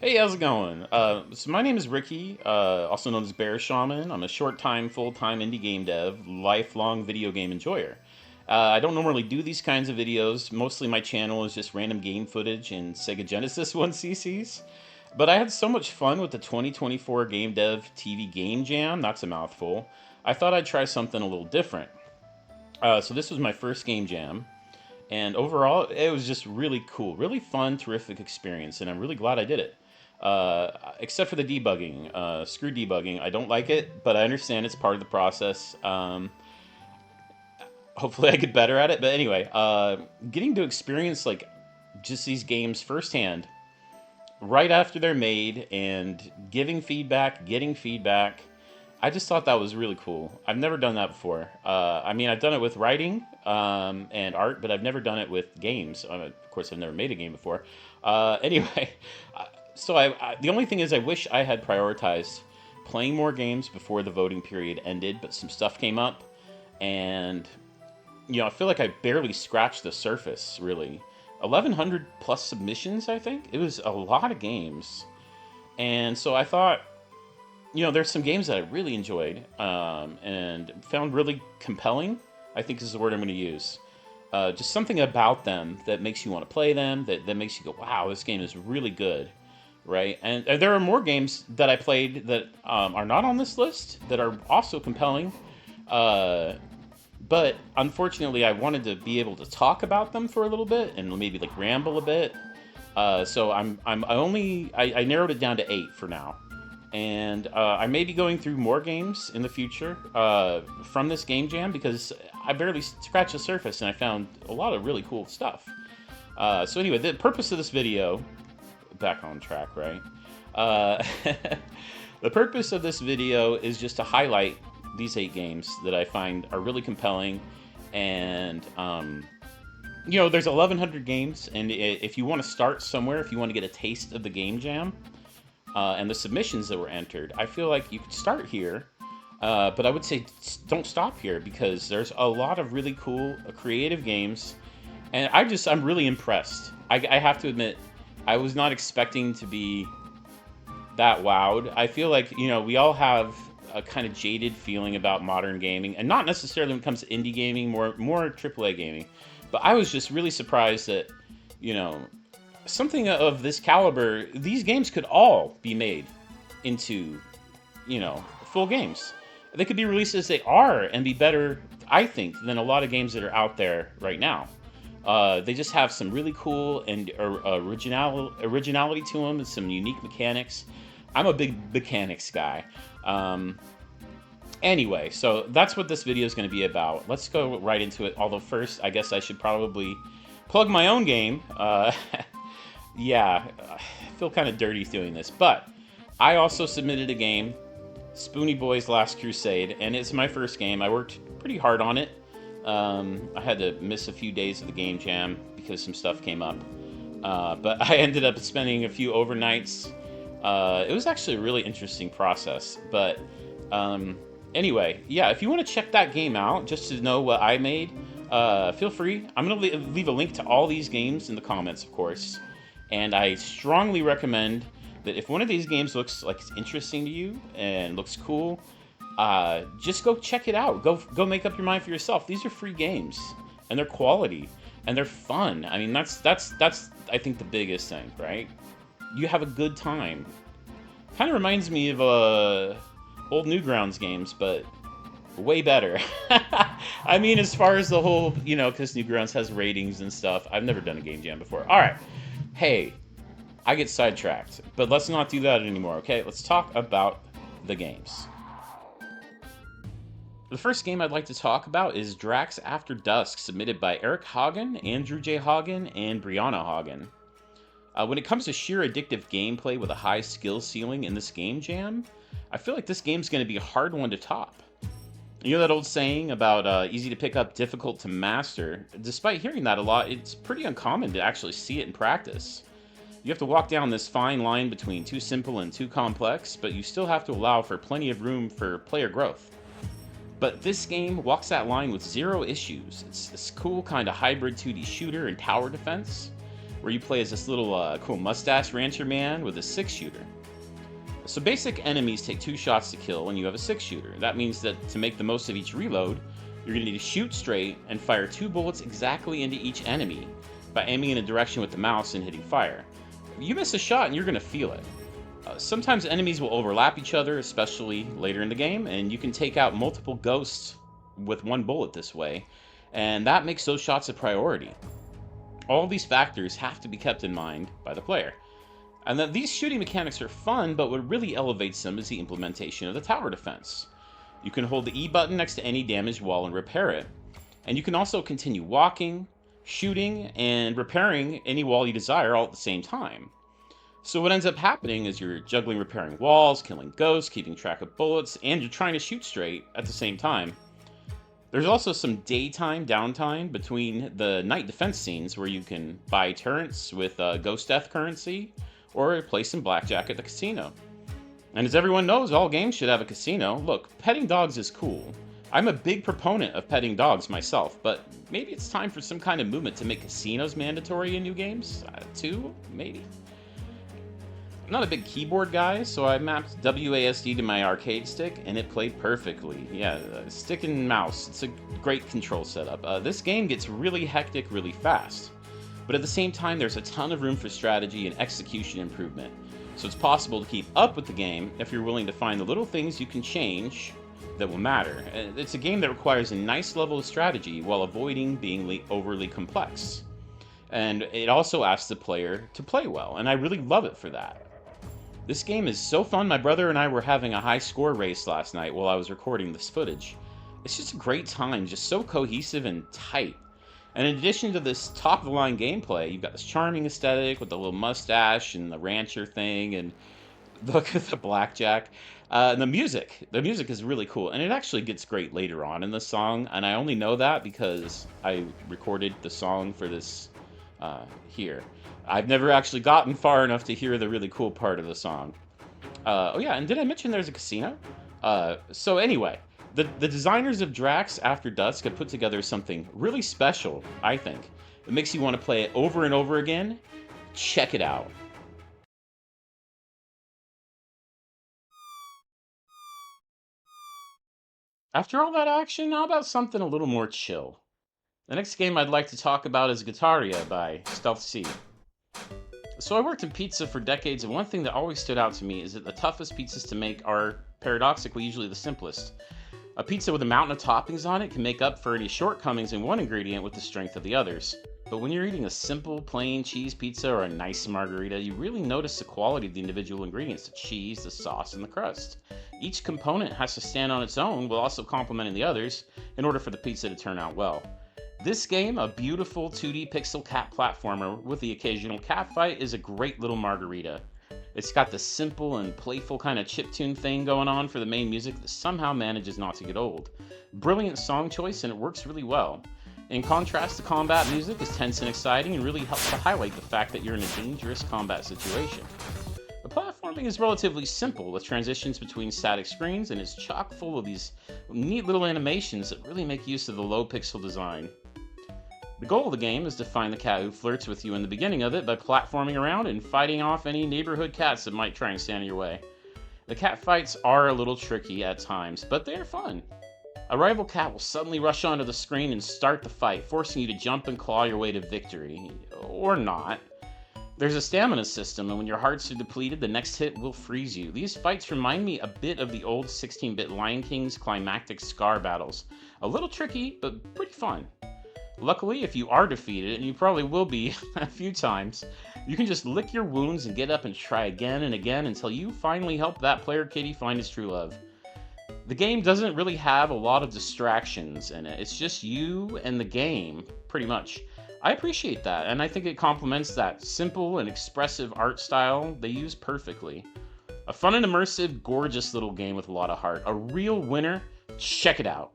Hey, how's it going? So my name is Ricky, also known as Bear Shaman. I'm a short-time, full-time indie game dev, lifelong video game enjoyer. I don't normally do these kinds of videos. Mostly my channel is just random game footage and Sega Genesis 1cc's. But I had so much fun with the 2024 Game Dev TV Game Jam, that's a mouthful, I thought I'd try something a little different. So this was my first game jam, and overall, it was just really cool, really fun, terrific experience, and I'm really glad I did it. Except for the debugging. Screw debugging. I don't like it, but I understand it's part of the process. Hopefully, I get better at it. But anyway, getting to experience like just these games firsthand, right after they're made, and giving feedback, getting feedback. I just thought that was really cool. I've never done that before. I mean, I've done it with writing and art, but I've never done it with games. Of course, I've never made a game before. Anyway, so the only thing is, I wish I had prioritized playing more games before the voting period ended, but some stuff came up, and I feel like I barely scratched the surface. Really, 1,100 plus submissions. I think it was a lot of games, and so I thought, there's some games that I really enjoyed and found really compelling, I think is the word I'm going to use. Just something about them that makes you want to play them, that makes you go, wow, this game is really good, right? And there are more games that I played that are not on this list that are also compelling. But unfortunately, I wanted to be able to talk about them for a little bit and maybe like ramble a bit. So I narrowed it down to 8 for now. And I may be going through more games in the future from this game jam because I barely scratched the surface and I found a lot of really cool stuff. So anyway, the purpose of this video, back on track, right? The purpose of this video is just to highlight these 8 games that I find are really compelling. And, there's 1,100 games, and if you want to start somewhere, if you want to get a taste of the game jam, and the submissions that were entered, I feel like you could start here, but I would say don't stop here because there's a lot of really cool, creative games, and I'm really impressed. I have to admit, I was not expecting to be that wowed. I feel like, we all have a kind of jaded feeling about modern gaming, and not necessarily when it comes to indie gaming, more AAA gaming, but I was just really surprised that, something of this caliber, these games could all be made into, full games. They could be released as they are and be better, I think, than a lot of games that are out there right now. They just have some really cool and originality to them and some unique mechanics. I'm a big mechanics guy. Anyway, so that's what this video is going to be about. Let's go right into it. Although first, I guess I should probably plug my own game. Yeah, I feel kind of dirty doing this, but I also submitted a game, Spoony Boy's Last Crusade, and it's my first game. I worked pretty hard on it. I had to miss a few days of the game jam because some stuff came up, but I ended up spending a few overnights. It was actually a really interesting process, but anyway, yeah, if you want to check that game out just to know what I made, feel free. I'm going to leave a link to all these games in the comments, of course. And I strongly recommend that if one of these games looks like it's interesting to you and looks cool, just go check it out. Go make up your mind for yourself. These are free games, and they're quality, and they're fun. I mean, that's I think the biggest thing, right? You have a good time. Kind of reminds me of old Newgrounds games, but way better. I mean, as far as the whole, because Newgrounds has ratings and stuff. I've never done a game jam before. All right. Hey, I get sidetracked, but let's not do that anymore, okay? Let's talk about the games. The first game I'd like to talk about is Dracs After Dusk, submitted by Eric Hagen, Andrew J. Hagen, and Brianna Hagen. When it comes to sheer addictive gameplay with a high skill ceiling in this game jam, I feel like this game's going to be a hard one to top. You know that old saying about easy to pick up, difficult to master? Despite hearing that a lot, it's pretty uncommon to actually see it in practice. You have to walk down this fine line between too simple and too complex, but you still have to allow for plenty of room for player growth. But this game walks that line with zero issues. It's this cool kind of hybrid 2D shooter and tower defense. where you play as this little cool mustache rancher man with a 6-shooter. So basic enemies take 2 shots to kill when you have a 6-shooter. That means that to make the most of each reload, you're going to need to shoot straight and fire 2 bullets exactly into each enemy by aiming in a direction with the mouse and hitting fire. You miss a shot and you're going to feel it. Sometimes enemies will overlap each other, especially later in the game, and you can take out multiple ghosts with 1 bullet this way, and that makes those shots a priority. All these factors have to be kept in mind by the player. And that these shooting mechanics are fun, but what really elevates them is the implementation of the tower defense. You can hold the E button next to any damaged wall and repair it, and you can also continue walking, shooting, and repairing any wall you desire all at the same time. So what ends up happening is you're juggling repairing walls, killing ghosts, keeping track of bullets, and you're trying to shoot straight at the same time. There's also some daytime downtime between the night defense scenes where you can buy turrets with ghost death currency or play some blackjack at the casino. And as everyone knows, all games should have a casino. Look, petting dogs is cool. I'm a big proponent of petting dogs myself, but maybe it's time for some kind of movement to make casinos mandatory in new games, too, maybe? I'm not a big keyboard guy, so I mapped WASD to my arcade stick, and it played perfectly. Yeah, stick and mouse, it's a great control setup. This game gets really hectic really fast, but at the same time there's a ton of room for strategy and execution improvement, so it's possible to keep up with the game if you're willing to find the little things you can change that will matter. It's a game that requires a nice level of strategy while avoiding being overly complex. And it also asks the player to play well, and I really love it for that. This game is so fun. My brother and I were having a high score race last night while I was recording this footage. It's just a great time, just so cohesive and tight. And in addition to this top-of-the-line gameplay, you've got this charming aesthetic with the little mustache and the rancher thing, and look at the blackjack. And the music is really cool, and it actually gets great later on in the song, and I only know that because I recorded the song for this here. I've never actually gotten far enough to hear the really cool part of the song. Oh yeah, and did I mention there's a casino? So anyway, the designers of Dracs After Dusk have put together something really special, I think. It makes you want to play it over and over again. Check it out. After all that action, how about something a little more chill? The next game I'd like to talk about is Gataria by Stealth C. So I worked in pizza for decades, and one thing that always stood out to me is that the toughest pizzas to make are, paradoxically, usually the simplest. A pizza with a mountain of toppings on it can make up for any shortcomings in one ingredient with the strength of the others. But when you're eating a simple, plain cheese pizza or a nice margarita, you really notice the quality of the individual ingredients, the cheese, the sauce, and the crust. Each component has to stand on its own while also complementing the others in order for the pizza to turn out well. This game, a beautiful 2D pixel cat platformer with the occasional cat fight, is a great little margarita. It's got the simple and playful kind of chiptune thing going on for the main music that somehow manages not to get old. Brilliant song choice, and it works really well. In contrast, the combat music is tense and exciting and really helps to highlight the fact that you're in a dangerous combat situation. The platforming is relatively simple with transitions between static screens, and it's chock full of these neat little animations that really make use of the low pixel design. The goal of the game is to find the cat who flirts with you in the beginning of it by platforming around and fighting off any neighborhood cats that might try and stand in your way. The cat fights are a little tricky at times, but they are fun. A rival cat will suddenly rush onto the screen and start the fight, forcing you to jump and claw your way to victory. Or not. There's a stamina system, and when your hearts are depleted, the next hit will freeze you. These fights remind me a bit of the old 16-bit Lion King's climactic Scar battles. A little tricky, but pretty fun. Luckily, if you are defeated, and you probably will be a few times, you can just lick your wounds and get up and try again and again until you finally help that player kitty find his true love. The game doesn't really have a lot of distractions in it. It's just you and the game, pretty much. I appreciate that, and I think it complements that simple and expressive art style they use perfectly. A fun and immersive, gorgeous little game with a lot of heart. A real winner. Check it out.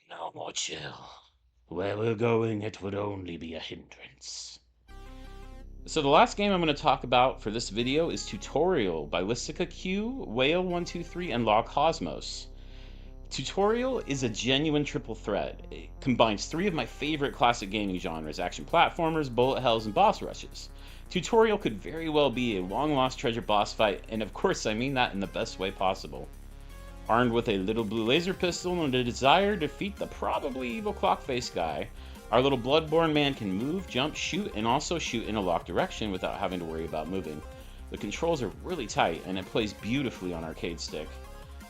No more chill. Where we're going, it would only be a hindrance. So the last game I'm going to talk about for this video is Tutorial by Listica Q, Whale123, and Law Cosmos. Tutorial is a genuine triple threat. It combines three of my favorite classic gaming genres: action platformers, bullet hells, and boss rushes. Tutorial could very well be a long-lost treasure boss fight, and of course I mean that in the best way possible. Armed with a little blue laser pistol and a desire to defeat the probably evil Clockface guy, our little Bloodborne man can move, jump, shoot, and also shoot in a locked direction without having to worry about moving. The controls are really tight, and it plays beautifully on arcade stick.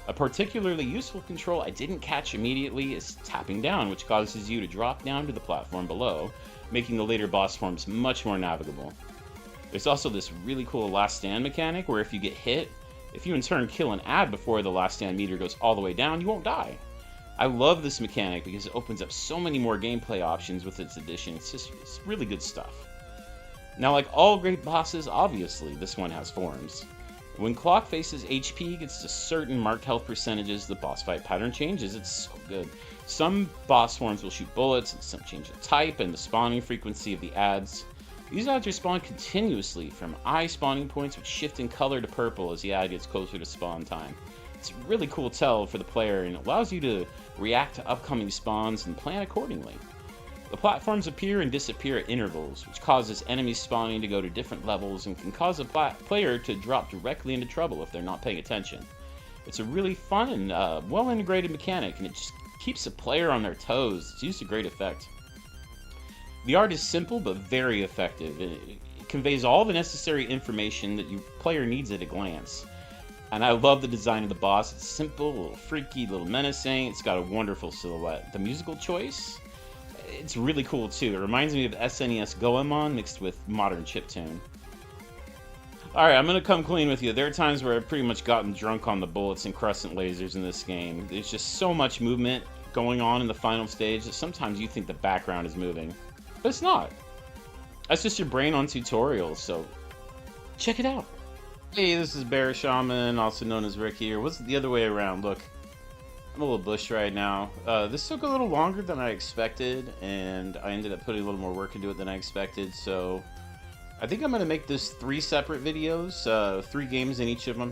A particularly useful control I didn't catch immediately is tapping down, which causes you to drop down to the platform below, making the later boss forms much more navigable. There's also this really cool last stand mechanic where if you get hit, if you in turn kill an ad before the last stand meter goes all the way down, you won't die. I love this mechanic because it opens up so many more gameplay options with its addition. It's really good stuff. Now, like all great bosses, obviously, this one has forms. When Clockface's HP gets to certain marked health percentages, the boss fight pattern changes. It's so good. Some boss forms will shoot bullets, and some change the type and the spawning frequency of the ads. These ads respawn continuously from eye spawning points, which shift in color to purple as the ad gets closer to spawn time. It's a really cool tell for the player and allows you to react to upcoming spawns and plan accordingly. The platforms appear and disappear at intervals, which causes enemies spawning to go to different levels and can cause a player to drop directly into trouble if they're not paying attention. It's a really fun and well-integrated mechanic, and it just keeps the player on their toes. It's used to great effect. The art is simple but very effective. It conveys all the necessary information that your player needs at a glance. And I love the design of the boss. It's simple, a little freaky, a little menacing. It's got a wonderful silhouette. The musical choice, it's really cool too. It reminds me of SNES Goemon mixed with modern chiptune. Alright, I'm gonna come clean with you. There are times where I've pretty much gotten drunk on the bullets and crescent lasers in this game. There's just so much movement going on in the final stage that sometimes you think the background is moving. But it's not. That's just your brain on tutorials, so check it out. Hey, this is Bear Shaman, also known as Ricky, or what's it the other way around? Look, I'm a little bushed right now. This took a little longer than I expected, and I ended up putting a little more work into it than I expected, so I think I'm going to make this 3 separate videos, 3 games in each of them.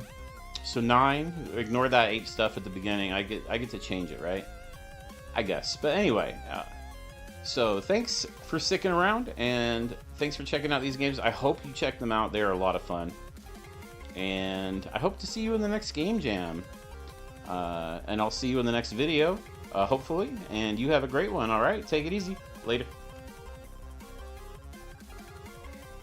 So 9, ignore that 8 stuff at the beginning, I get to change it, right? I guess. But anyway, so thanks for sticking around, and thanks for checking out these games. I hope you check them out, they're a lot of fun. And I hope to see you in the next Game Jam. And I'll see you in the next video, hopefully. And you have a great one, alright? Take it easy. Later.